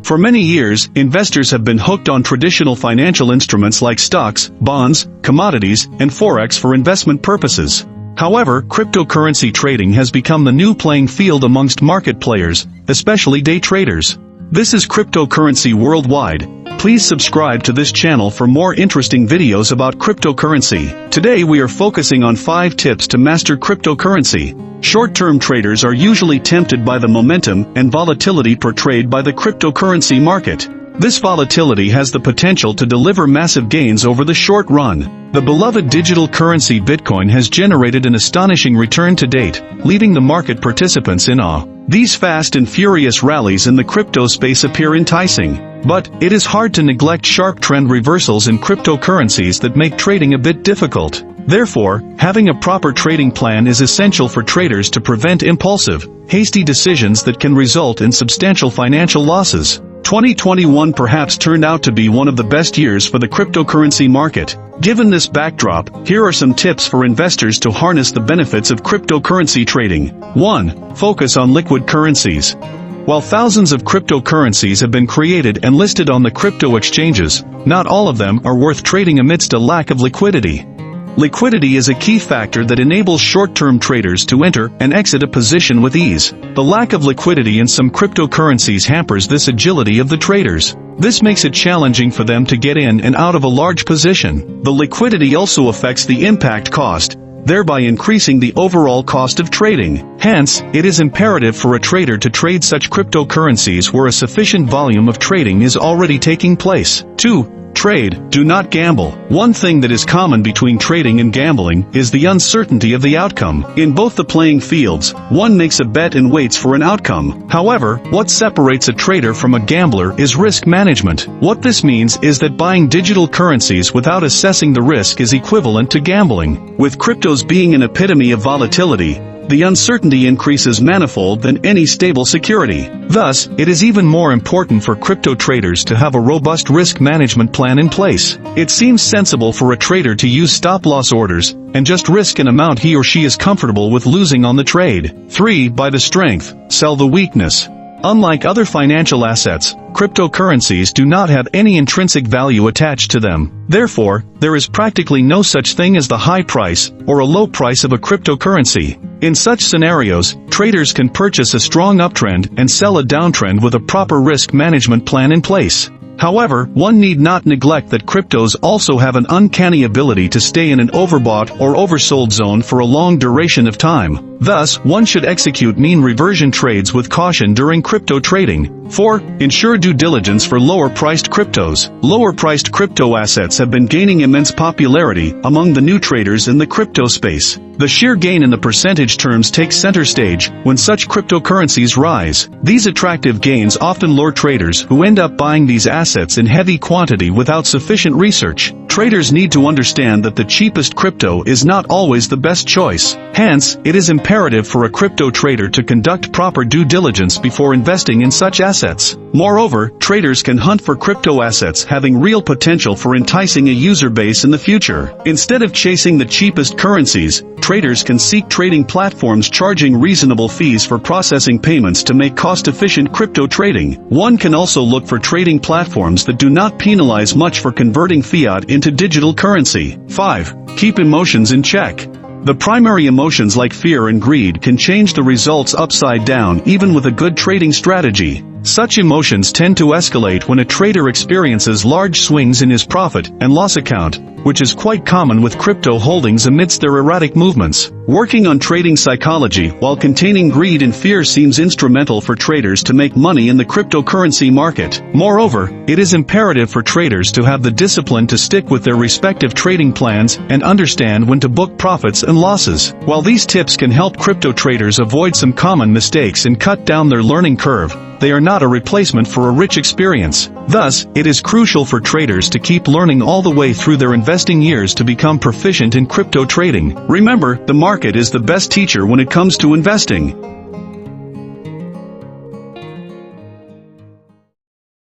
For many years, investors have been hooked on traditional financial instruments like stocks, bonds, commodities, and forex for investment purposes. However, cryptocurrency trading has become the new playing field amongst market players, especially day traders. This is Cryptocurrency Worldwide. Please subscribe to this channel for more interesting videos about cryptocurrency. Today we are focusing on 5 tips to master cryptocurrency. Short-term traders are usually tempted by the momentum and volatility portrayed by the cryptocurrency market. This volatility has the potential to deliver massive gains over the short run. The beloved digital currency Bitcoin has generated an astonishing return to date, leaving the market participants in awe. These fast and furious rallies in the crypto space appear enticing, but it is hard to neglect sharp trend reversals in cryptocurrencies that make trading a bit difficult. Therefore, having a proper trading plan is essential for traders to prevent impulsive, hasty decisions that can result in substantial financial losses. 2021 perhaps turned out to be one of the best years for the cryptocurrency market. Given this backdrop, here are some tips for investors to harness the benefits of cryptocurrency trading. 1. Focus on liquid currencies. While thousands of cryptocurrencies have been created and listed on the crypto exchanges, not all of them are worth trading amidst a lack of liquidity. Liquidity is a key factor that enables short-term traders to enter and exit a position with ease. The lack of liquidity in some cryptocurrencies hampers this agility of the traders. This makes it challenging for them to get in and out of a large position. The liquidity also affects the impact cost, thereby increasing the overall cost of trading. Hence, it is imperative for a trader to trade such cryptocurrencies where a sufficient volume of trading is already taking place. 2. Trade, do not gamble. One thing that is common between trading and gambling is the uncertainty of the outcome. In both the playing fields, one makes a bet and waits for an outcome. However, what separates a trader from a gambler is risk management. What this means is that buying digital currencies without assessing the risk is equivalent to gambling. With cryptos being an epitome of volatility, the uncertainty increases manifold than any stable security. Thus, it is even more important for crypto traders to have a robust risk management plan in place. It seems sensible for a trader to use stop-loss orders and just risk an amount he or she is comfortable with losing on the trade. 3. Buy the strength, sell the weakness. Unlike other financial assets, cryptocurrencies do not have any intrinsic value attached to them. Therefore, there is practically no such thing as the high price or a low price of a cryptocurrency. In such scenarios, traders can purchase a strong uptrend and sell a downtrend with a proper risk management plan in place. However, one need not neglect that cryptos also have an uncanny ability to stay in an overbought or oversold zone for a long duration of time. Thus, one should execute mean reversion trades with caution during crypto trading. 4. Ensure due diligence for lower-priced cryptos. Lower-priced crypto assets have been gaining immense popularity among the new traders in the crypto space. The sheer gain in the percentage terms takes center stage when such cryptocurrencies rise. These attractive gains often lure traders who end up buying these assets in heavy quantity without sufficient research. Traders need to understand that the cheapest crypto is not always the best choice. Hence, it is imperative for a crypto trader to conduct proper due diligence before investing in such assets. Moreover, traders can hunt for crypto assets having real potential for enticing a user base in the future. Instead of chasing the cheapest currencies, traders can seek trading platforms charging reasonable fees for processing payments to make cost-efficient crypto trading. One can also look for trading platforms that do not penalize much for converting fiat into digital currency. 5. Keep emotions in check. The primary emotions like fear and greed can change the results upside down even with a good trading strategy. Such emotions tend to escalate when a trader experiences large swings in his profit and loss account, which is quite common with crypto holdings amidst their erratic movements. Working on trading psychology while containing greed and fear seems instrumental for traders to make money in the cryptocurrency market. Moreover, it is imperative for traders to have the discipline to stick with their respective trading plans and understand when to book profits and losses. While these tips can help crypto traders avoid some common mistakes and cut down their learning curve, they are not a replacement for a rich experience. Thus, it is crucial for traders to keep learning all the way through their investing years to become proficient in crypto trading. Remember, the market is the best teacher when it comes to investing.